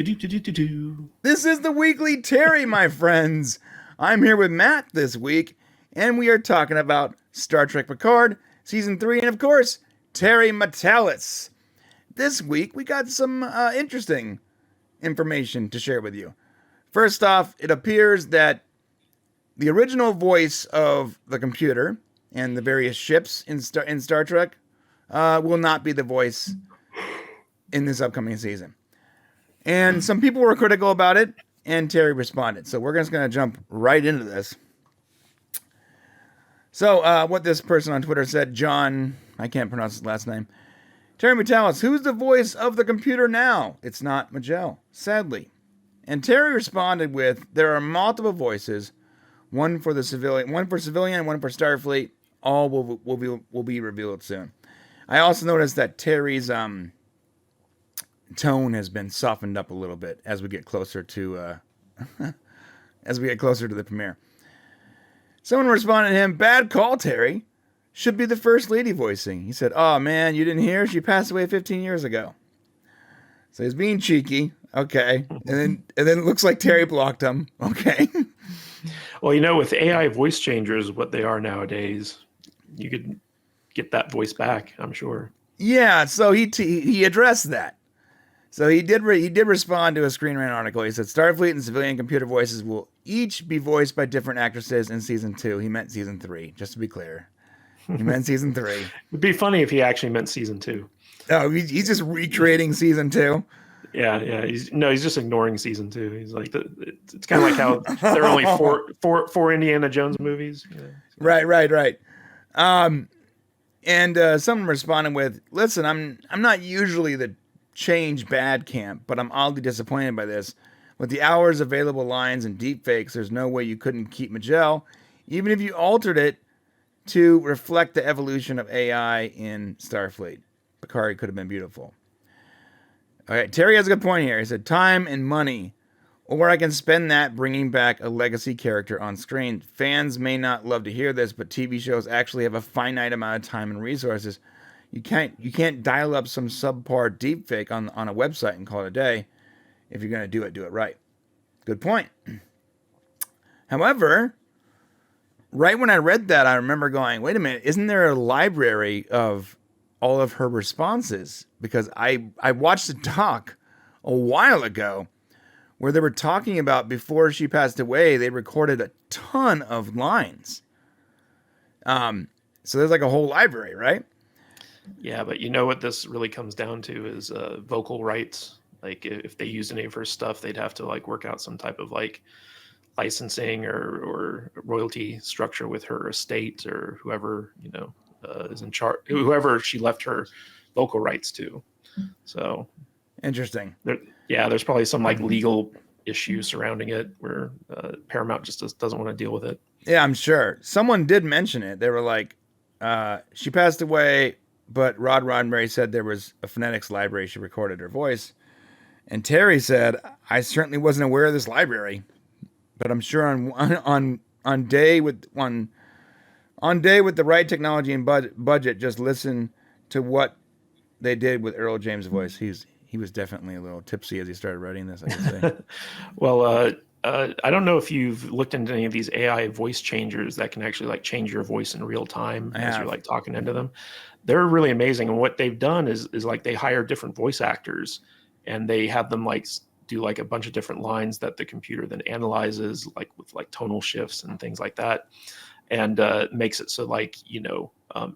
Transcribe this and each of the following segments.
This is the Weekly Terry, my friends. I'm here with Matt this week, and we are talking about Star Trek Picard, Season 3, and of course, Terry Matalis. This week, we got some interesting information to share with you. First off, it appears that the original voice of the computer and the various ships in Star Trek will not be the voice in this upcoming season. And some people were critical about it, and Terry responded. So we're just going to jump right into this. So what this person on Twitter said, John, I can't pronounce his last name. Terry Matalis, who's the voice of the computer now? It's not Majel, sadly. And Terry responded with, there are multiple voices, one for civilian, one for Starfleet. All will be revealed soon. I also noticed that Terry's tone has been softened up a little bit as we get closer to the premiere. Someone responded to him, "Bad call, Terry. Should be the first lady voicing." He said, "Oh man, you didn't hear? She passed away 15 years ago." So he's being cheeky. Okay, and then it looks like Terry blocked him. Okay. Well, with AI voice changers, what they are nowadays, you could get that voice back, I'm sure. Yeah. So he addressed that. So he did respond to a Screen Rant article. He said Starfleet and civilian computer voices will each be voiced by different actresses in Season 2. He meant Season 3, just to be clear. He meant Season 3. It'd be funny if he actually meant Season 2. Oh, he's just recreating Season 2? Yeah. He's just ignoring Season 2. He's like, it's kind of like how there are only four Indiana Jones movies. Yeah. Right. And someone responded with, "Listen, I'm not usually the change bad camp, but I'm oddly disappointed by this. With the hours available lines and deepfakes, there's no way you couldn't keep Majel, even if you altered it to reflect the evolution of AI in Starfleet. Picard could have been beautiful." All right, Terry has a good point here. He said, "Time and money, or I can spend that bringing back a legacy character on screen. Fans may not love to hear this, but TV shows actually have a finite amount of time and resources. You can't dial up some subpar deepfake on a website and call it a day. If you're going to do it right." Good point. However, right when I read that, I remember going, wait a minute, isn't there a library of all of her responses? Because I watched a talk a while ago where they were talking about before she passed away, they recorded a ton of lines. So there's like a whole library, right? Yeah, but what this really comes down to is vocal rights. Like if they used any of her stuff, they'd have to work out some type of licensing or royalty structure with her estate or whoever is in charge, whoever she left her vocal rights to. So interesting. There's probably some legal issues surrounding it where Paramount just doesn't want to deal with it. Yeah, I'm sure. Someone did mention it. They were like, she passed away, but Rod Roddenberry said there was a phonetics library she recorded her voice. And Terry said, "I certainly wasn't aware of this library, but I'm sure on day with the right technology and budget, just listen to what they did with Earl James' voice." He was definitely a little tipsy as he started writing this, I would say. Well, I don't know if you've looked into any of these AI voice changers that can actually change your voice in real time as you're talking into them. They're really amazing. And what they've done is they hire different voice actors and they have them do a bunch of different lines that the computer then analyzes with tonal shifts and things like that. And makes it so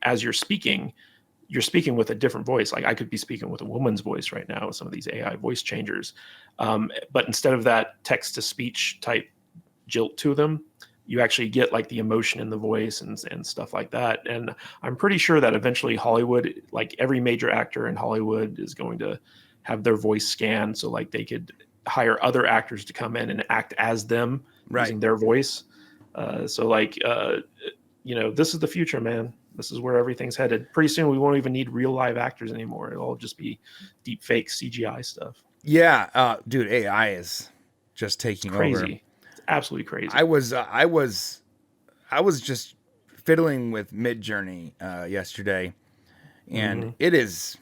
as you're speaking with a different voice. I could be speaking with a woman's voice right now with some of these AI voice changers. But instead of that text to speech type jilt to them, you actually get the emotion in the voice and stuff like that. And I'm pretty sure that eventually Hollywood, every major actor in Hollywood is going to have their voice scanned so they could hire other actors to come in and act as them using their voice. This is the future, man. This is where everything's headed. Pretty soon, we won't even need real live actors anymore. It'll all just be deep fake CGI stuff. Yeah, dude, AI is just taking over. Crazy. It's absolutely crazy. I was just fiddling with Midjourney yesterday, and it is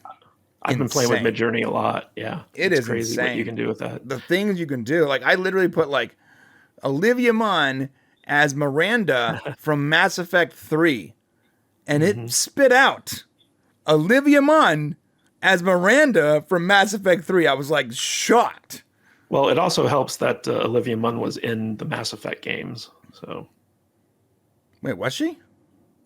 I've been playing with insane. Midjourney a lot. Yeah, It it's is crazy what you insane. can do with that. The things you can do. Like I literally put like Olivia Munn as Miranda from Mass Effect 3, and it Hmm. spit out Olivia Munn as Miranda from Mass Effect 3. I was like shocked. Well, it also helps that Olivia Munn was in the Mass Effect games. So Wait, was she?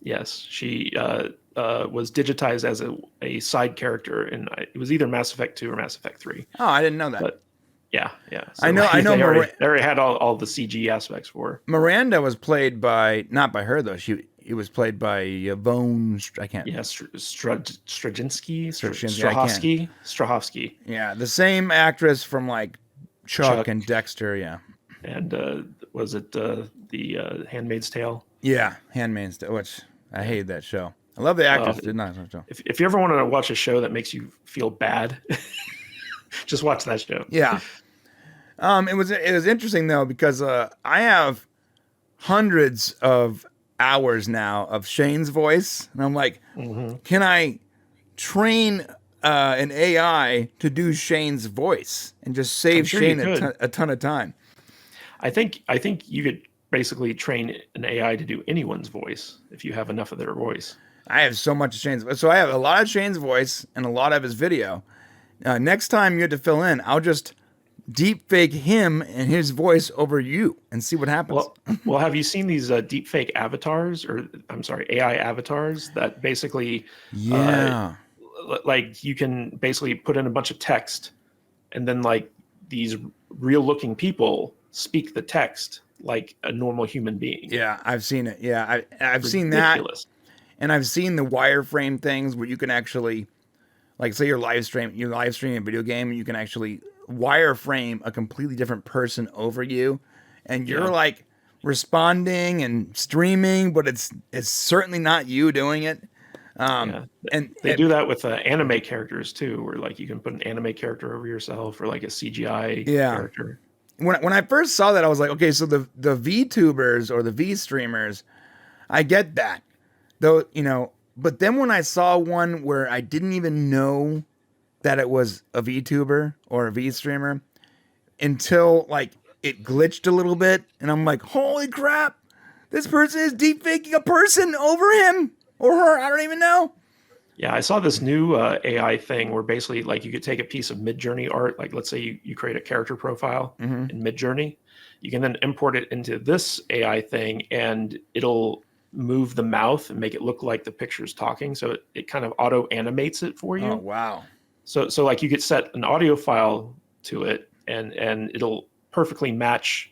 yes, she was digitized as a side character, and it was either Mass Effect 2 or Mass Effect 3. Oh, I didn't know that. But yeah, yeah. I So know. I know. they already had all the CG aspects for her. Miranda was played by not by her though. It was played by Yvonne. I can't. Yeah, Straczynski, Straczynski, I can't. Strahovski, Yeah, the same actress from like Chuck and Dexter. Yeah. and was it the Handmaid's Tale? Yeah, Handmaid's Tale, which I hated that show. I love the actress. Did not show. If you ever want to watch a show that makes you feel bad, just watch that show. Yeah. It was interesting though because I have hundreds of hours now of Shane's voice, and I'm like, can I train an AI to do Shane's voice and just save Shane a ton of time? I think you could basically train an AI to do anyone's voice if you have enough of their voice. I have so much of Shane's voice. So I have a lot of Shane's voice and a lot of his video. Next time you have to fill in, I'll just deep fake him and his voice over you and see what happens. Well, have you seen these deep fake avatars, or I'm sorry, AI avatars that basically, like you can basically put in a bunch of text, and then like these real looking people speak the text like a normal human being. Yeah, I've seen it. Yeah, I've seen that, and I've seen the wireframe things where you can actually, like, say you're live streaming a video game, and you can actually wireframe a completely different person over you, and you're like responding and streaming, but it's certainly not you doing it. And they do that with anime characters too, where like you can put an anime character over yourself or like a CGI character. When I first saw that, I was like, okay, so the VTubers or the V streamers, I get that, though, you know. But then when I saw one where I didn't even know that it was a VTuber or a V streamer until like it glitched a little bit, and I'm like, holy crap, this person is deep faking a person over him or her. I don't even know. Yeah, I saw this new AI thing where basically like you could take a piece of Midjourney art, like let's say you create a character profile in Midjourney, you can then import it into this AI thing, and it'll move the mouth and make it look like the picture's talking. So it kind of auto animates it for you. Oh, wow. So like you could set an audio file to it, and it'll perfectly match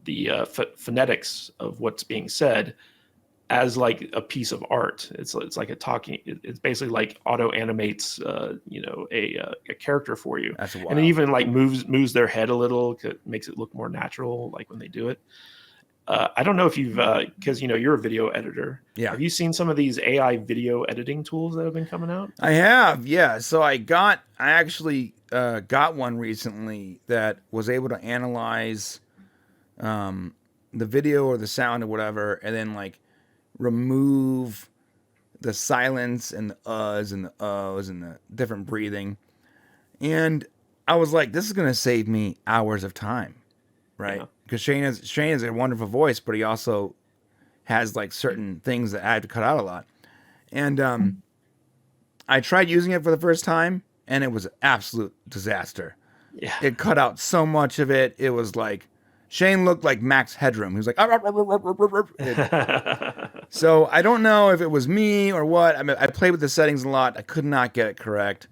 the phonetics of what's being said as like a piece of art. It's like a talking. It's basically like auto animates, a character for you. That's wild. And it even like moves their head a little, makes it look more natural, like when they do it. I don't know if you've, because you're a video editor. Yeah. Have you seen some of these AI video editing tools that have been coming out? I have, yeah. So I actually got one recently that was able to analyze the video or the sound or whatever, and then like remove the silence and the uhs and the ohs and the different breathing. And I was like, this is going to save me hours of time, right? Because Shane has a wonderful voice, but he also has like certain things that I have to cut out a lot. And I tried using it for the first time, and it was an absolute disaster. Yeah. It cut out so much of it. It was like Shane looked like Max Headroom. He was like, so I don't know if it was me or what. I mean, I played with the settings a lot. I could not get it correct.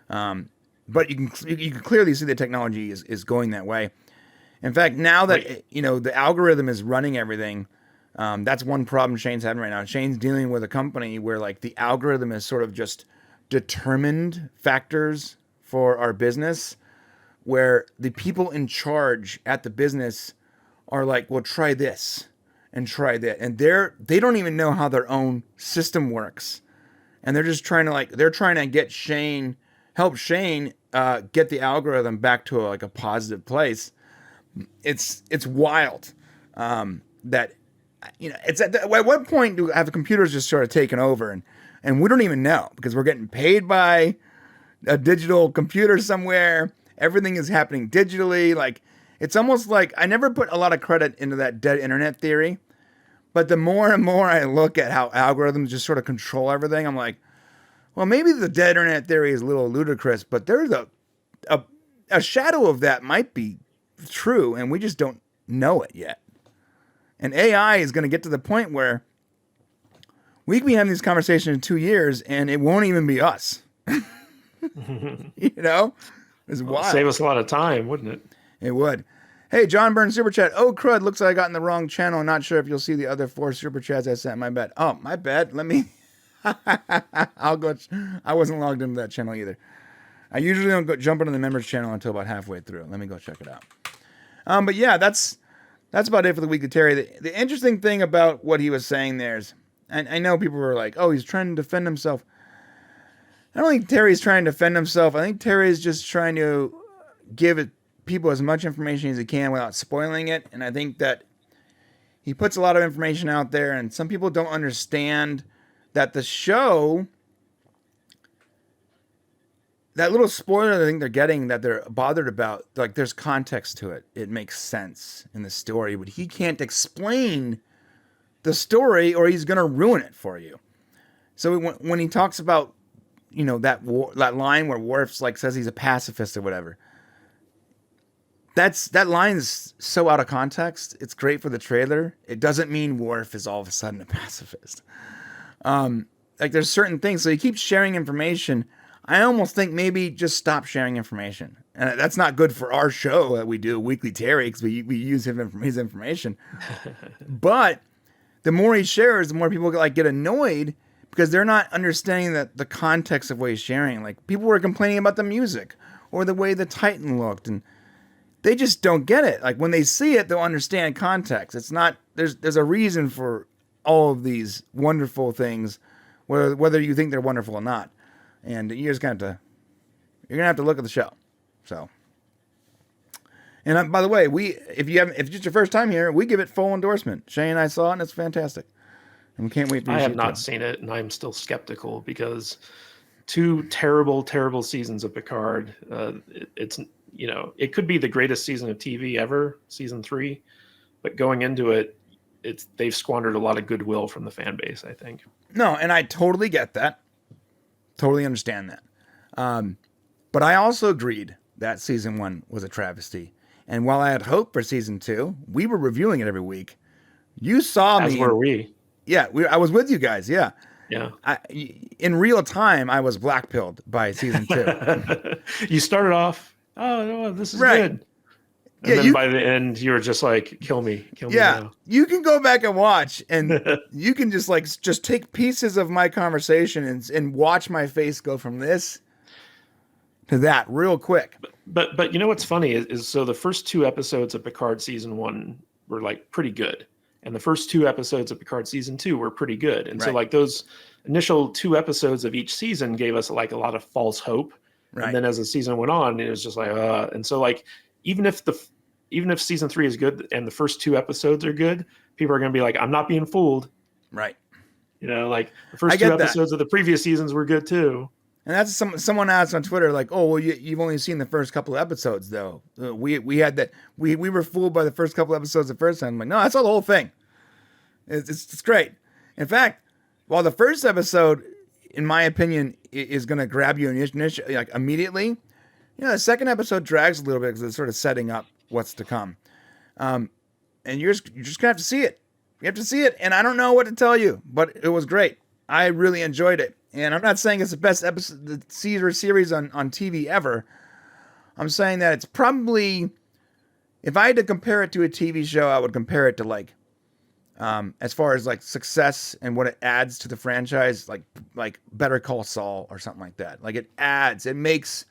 But you can clearly see the technology is going that way. In fact, now that the algorithm is running everything, that's one problem Shane's having right now. Shane's dealing with a company where like the algorithm is sort of just determined factors for our business, where the people in charge at the business are like, well, try this and try that. And they don't even know how their own system works. And they're just trying to help Shane get the algorithm back to a positive place. It's wild that, it's at what point do have the computers just sort of taken over, and we don't even know, because we're getting paid by a digital computer somewhere. Everything is happening digitally. Like, it's almost like I never put a lot of credit into that dead internet theory. But the more and more I look at how algorithms just sort of control everything, I'm like, well, maybe the dead internet theory is a little ludicrous, but there's a shadow of that might be true, and we just don't know it yet. And AI is going to get to the point where we can be having these conversations in 2 years, and it won't even be us. You know? It's wild. Save us a lot of time, wouldn't it? It would. Hey, John Burns Super Chat. Oh, crud. Looks like I got in the wrong channel. Not sure if you'll see the other 4 Super Chats I sent. My bad. Oh, my bad. Let me... I'll go... I wasn't logged into that channel either. I usually don't jump into the members channel until about halfway through. Let me go check it out. But yeah, that's about it for the weekly Terry. The interesting thing about what he was saying there is, I know people were like, oh, he's trying to defend himself. I don't think Terry's trying to defend himself. I think Terry's just trying to give people as much information as he can without spoiling it. And I think that he puts a lot of information out there, and some people don't understand that the show, that little spoiler I think they're getting that they're bothered about, like, there's context to it. It makes sense in the story, but he can't explain the story or he's going to ruin it for you. So when he talks about, you know, that line where Worf's like says he's a pacifist or whatever, that line is so out of context. It's great for the trailer. It doesn't mean Worf is all of a sudden a pacifist. Like, there's certain things. So he keeps sharing information. I almost think maybe just stop sharing information. And that's not good for our show that we do, Weekly Terry, because we use his information. But the more he shares, the more people get annoyed because they're not understanding the context of what he's sharing. Like, people were complaining about the music or the way the Titan looked, and they just don't get it. Like, when they see it, they'll understand context. It's not, there's a reason for all of these wonderful things, whether you think they're wonderful or not. And you're gonna have to look at the show. So, and by the way, if it's just your first time here, we give it full endorsement. Shane and I saw it, and it's fantastic. And we can't wait for you to see it. I have not seen it, and I'm still skeptical because 2 terrible, terrible seasons of Picard. It's, you know, it could be the greatest season of TV ever, season 3, but going into it, they've squandered a lot of goodwill from the fan base, I think. No, and I totally get that. Totally understand that. But I also agreed that season 1 was a travesty. And while I had hope for season 2, we were reviewing it every week. You saw me. As were we. Yeah, I was with you guys. Yeah. Yeah. In real time, I was blackpilled by season 2. You started off, oh, no, this is right. good. And then by the end, you were just like, kill me now. You can go back and watch, and you can just take pieces of my conversation and watch my face go from this to that real quick. But you know what's funny is so the first 2 episodes of Picard season 1 were like pretty good, and the first 2 episodes of Picard season 2 were pretty good, and so like those initial 2 episodes of each season gave us like a lot of false hope, and then as the season went on, it was just like and so like. Even if season 3 is good and the first 2 episodes are good, people are going to be like, I'm not being fooled. Right. You know, like the first 2 episodes of the previous seasons were good too. And that's someone asked on Twitter, like, oh, well, you've only seen the first couple of episodes though. We had that. We were fooled by the first couple of episodes the first time. I'm like, no, I saw the whole thing. It's great. In fact, while the first episode, in my opinion, is going to grab you like immediately, you know, the second episode drags a little bit because it's sort of setting up what's to come. And you're just going to have to see it. You have to see it. And I don't know what to tell you, but it was great. I really enjoyed it. And I'm not saying it's the best episode, the series on TV ever. I'm saying that it's probably, if I had to compare it to a TV show, I would compare it to like, as far as like success and what it adds to the franchise, like Better Call Saul or something like that. Like it makes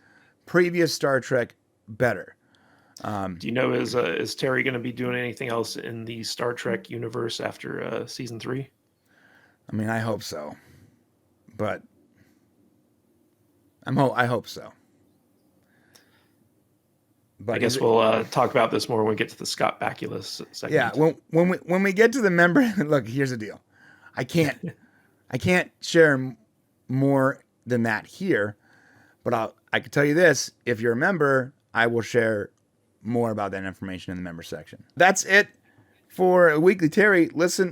previous Star Trek better. Do you know, is Terry going to be doing anything else in the Star Trek universe after season 3? I mean, I hope so, but I hope so. But I guess we'll talk about this more when we get to the Scott Bakula segment. Yeah, when we get to the member, look, here's the deal. I can't share more than that here. But I can tell you this, if you're a member, I will share more about that information in the member section. That's it for Weekly Terry. Listen,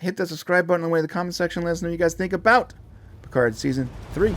hit the subscribe button away in the comment section. Let us know what you guys think about Picard Season 3.